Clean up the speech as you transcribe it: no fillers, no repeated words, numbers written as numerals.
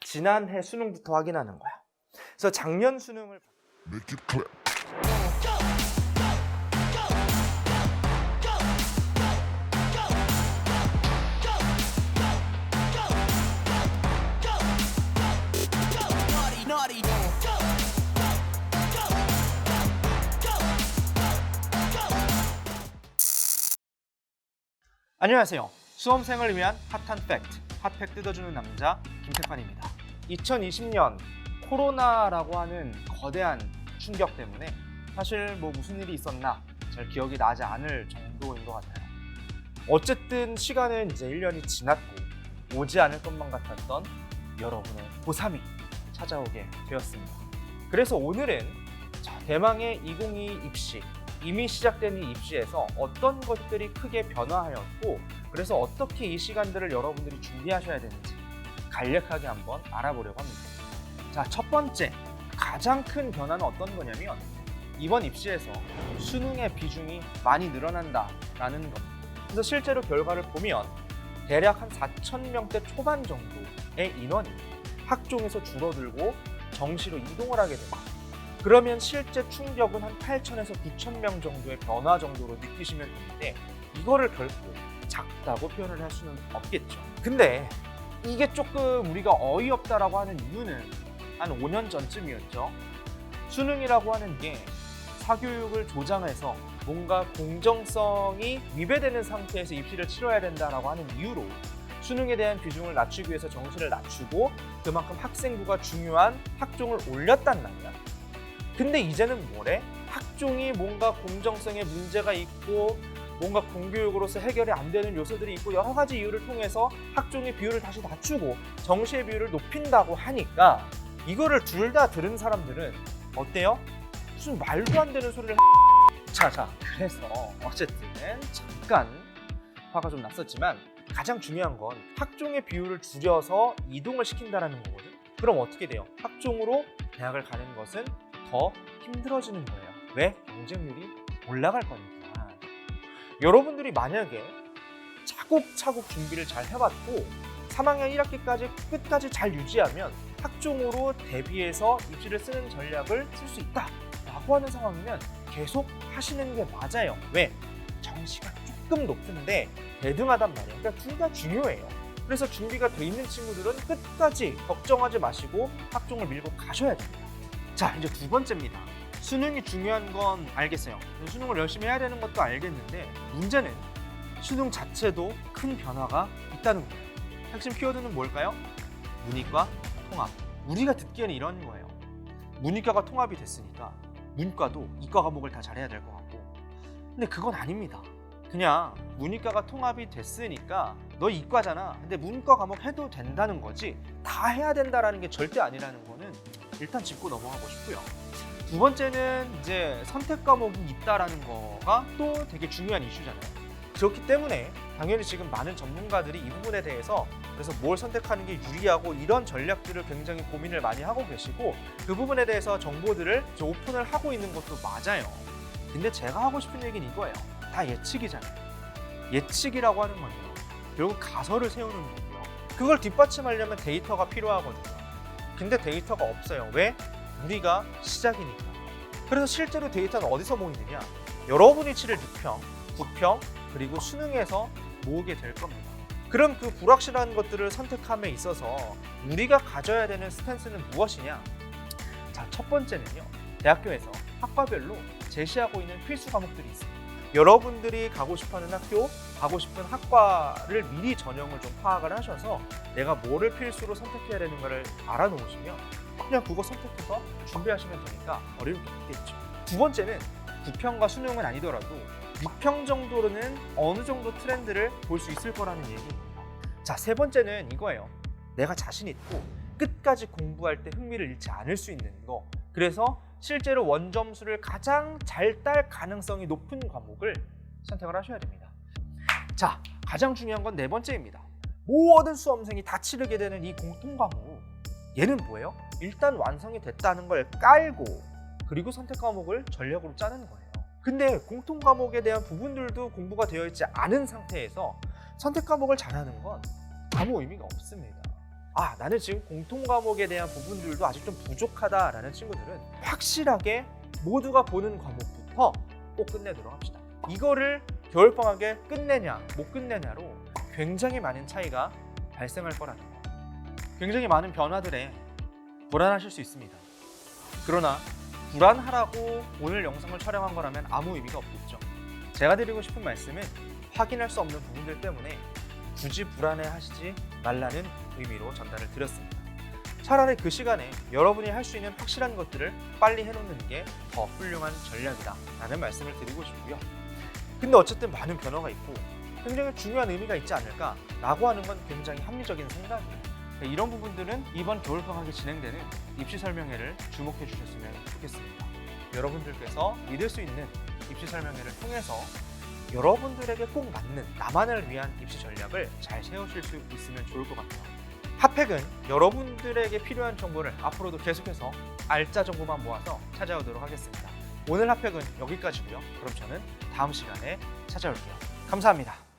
지난해 수능부터 확인하는 거야. 그래서 작년 수능을 Make it clap. 안녕하세요. 수험생을 위한 핫한 팩트, 핫팩 뜯어주는 남자 김태환입니다. 2020년 코로나라고 하는 거대한 충격 때문에 사실 무슨 일이 있었나 잘 기억이 나지 않을 정도인 것 같아요. 어쨌든 시간은 이제 1년이 지났고 오지 않을 것만 같았던 여러분의 고3이 찾아오게 되었습니다. 그래서 오늘은 대망의 2022 입시, 이미 시작된 이 입시에서 어떤 것들이 크게 변화하였고 그래서 어떻게 이 시간들을 여러분들이 준비하셔야 되는지 간략하게 한번 알아보려고 합니다. 자, 첫 번째 가장 큰 변화는 어떤 거냐면 이번 입시에서 수능의 비중이 많이 늘어난다라는 겁니다. 그래서 실제로 결과를 보면 대략 한 4,000명대 초반 정도의 인원이 학종에서 줄어들고 정시로 이동을 하게 됩니다. 그러면 실제 충격은 한 8,000에서 9,000명 정도의 변화 정도로 느끼시면 되는데 이거를 결코 작다고 표현을 할 수는 없겠죠. 근데 이게 조금 우리가 어이없다라고 하는 이유는 한 5년 전쯤이었죠. 수능이라고 하는 게 사교육을 조장해서 뭔가 공정성이 위배되는 상태에서 입시를 치러야 된다라고 하는 이유로 수능에 대한 비중을 낮추기 위해서 정시를 낮추고 그만큼 학생부가 중요한 학종을 올렸단 말이야. 근데 이제는 뭐래? 학종이 뭔가 공정성에 문제가 있고 뭔가 공교육으로서 해결이 안 되는 요소들이 있고 여러 가지 이유를 통해서 학종의 비율을 다시 낮추고 정시의 비율을 높인다고 하니까 이거를 둘 다 들은 사람들은 어때요? 무슨 말도 안 되는 소리를 자 그래서 어쨌든 잠깐 화가 좀 났었지만 가장 중요한 건 학종의 비율을 줄여서 이동을 시킨다는 거거든. 그럼 어떻게 돼요? 학종으로 대학을 가는 것은 더 힘들어지는 거예요. 왜? 경쟁률이 올라갈 거니까. 여러분들이 만약에 차곡차곡 준비를 잘 해왔고 3학년 1학기까지 끝까지 잘 유지하면 학종으로 대비해서 입시를 쓰는 전략을 쓸 수 있다라고 하는 상황이면 계속 하시는 게 맞아요. 왜? 정시가 조금 높은데 대등하단 말이에요. 그러니까 둘 다 중요해요. 그래서 준비가 돼 있는 친구들은 끝까지 걱정하지 마시고 학종을 밀고 가셔야 됩니다. 자, 이제 두 번째입니다. 수능이 중요한 건 알겠어요. 수능을 열심히 해야 되는 것도 알겠는데 문제는 수능 자체도 큰 변화가 있다는 거예요. 핵심 키워드는 뭘까요? 문이과 통합. 우리가 듣기에는 이런 거예요. 문이과가 통합이 됐으니까 문과도 이과 과목을 다 잘해야 될 것 같고 근데 그건 아닙니다. 그냥 문이과가 통합이 됐으니까 너 이과잖아. 근데 문과 과목 해도 된다는 거지 다 해야 된다라는 게 절대 아니라는 거는 일단 짚고 넘어가고 싶고요. 두 번째는 이제 선택 과목이 있다라는 거가 또 되게 중요한 이슈잖아요. 그렇기 때문에 당연히 지금 많은 전문가들이 이 부분에 대해서 그래서 뭘 선택하는 게 유리하고 이런 전략들을 굉장히 고민을 많이 하고 계시고 그 부분에 대해서 정보들을 오픈을 하고 있는 것도 맞아요. 근데 제가 하고 싶은 얘기는 이거예요. 다 예측이잖아요. 예측이라고 하는 건요. 결국 가설을 세우는 거고요. 그걸 뒷받침하려면 데이터가 필요하거든요. 근데 데이터가 없어요. 왜? 우리가 시작이니까. 그래서 실제로 데이터는 어디서 모이느냐? 여러분이 치를 득평, 부평, 그리고 수능에서 모으게 될 겁니다. 그럼 그 불확실한 것들을 선택함에 있어서 우리가 가져야 되는 스탠스는 무엇이냐? 자, 첫 번째는요. 대학교에서 학과별로 제시하고 있는 필수 과목들이 있습니다. 여러분들이 가고 싶어하는 학교, 가고 싶은 학과를 미리 전형을 좀 파악을 하셔서 내가 뭐를 필수로 선택해야 되는 거를 알아놓으시면 그냥 그거 선택해서 준비하시면 되니까 어려울 게 없겠죠. 두 번째는 부평과 수능은 아니더라도 6평 정도로는 어느 정도 트렌드를 볼 수 있을 거라는 얘기입니다. 자, 세 번째는 이거예요. 내가 자신 있고 끝까지 공부할 때 흥미를 잃지 않을 수 있는 거. 그래서 실제로 원점수를 가장 잘 딸 가능성이 높은 과목을 선택을 하셔야 됩니다. 자, 가장 중요한 건 네 번째입니다. 모든 수험생이 다 치르게 되는 이 공통 과목. 얘는 뭐예요? 일단 완성이 됐다는 걸 깔고 그리고 선택 과목을 전략으로 짜는 거예요. 근데 공통 과목에 대한 부분들도 공부가 되어 있지 않은 상태에서 선택 과목을 잘하는 건 아무 의미가 없습니다. 나는 지금 공통 과목에 대한 부분들도 아직 좀 부족하다라는 친구들은 확실하게 모두가 보는 과목부터 꼭 끝내도록 합시다. 이거를 겨울방학에 끝내냐 못 끝내냐로 굉장히 많은 차이가 발생할 거라는 거. 굉장히 많은 변화들에 불안하실 수 있습니다. 그러나 불안하라고 오늘 영상을 촬영한 거라면 아무 의미가 없겠죠. 제가 드리고 싶은 말씀은 확인할 수 없는 부분들 때문에 굳이 불안해하시지 말라는 의미로 전달을 드렸습니다. 차라리 그 시간에 여러분이 할 수 있는 확실한 것들을 빨리 해놓는 게 더 훌륭한 전략이다 라는 말씀을 드리고 싶고요. 근데 어쨌든 많은 변화가 있고 굉장히 중요한 의미가 있지 않을까 라고 하는 건 굉장히 합리적인 생각이에요. 이런 부분들은 이번 겨울방학에 진행되는 입시 설명회를 주목해 주셨으면 좋겠습니다. 여러분들께서 믿을 수 있는 입시 설명회를 통해서 여러분들에게 꼭 맞는 나만을 위한 입시 전략을 잘 세우실 수 있으면 좋을 것 같아요. 핫팩은 여러분들에게 필요한 정보를 앞으로도 계속해서 알짜 정보만 모아서 찾아오도록 하겠습니다. 오늘 핫팩은 여기까지고요. 그럼 저는 다음 시간에 찾아올게요. 감사합니다.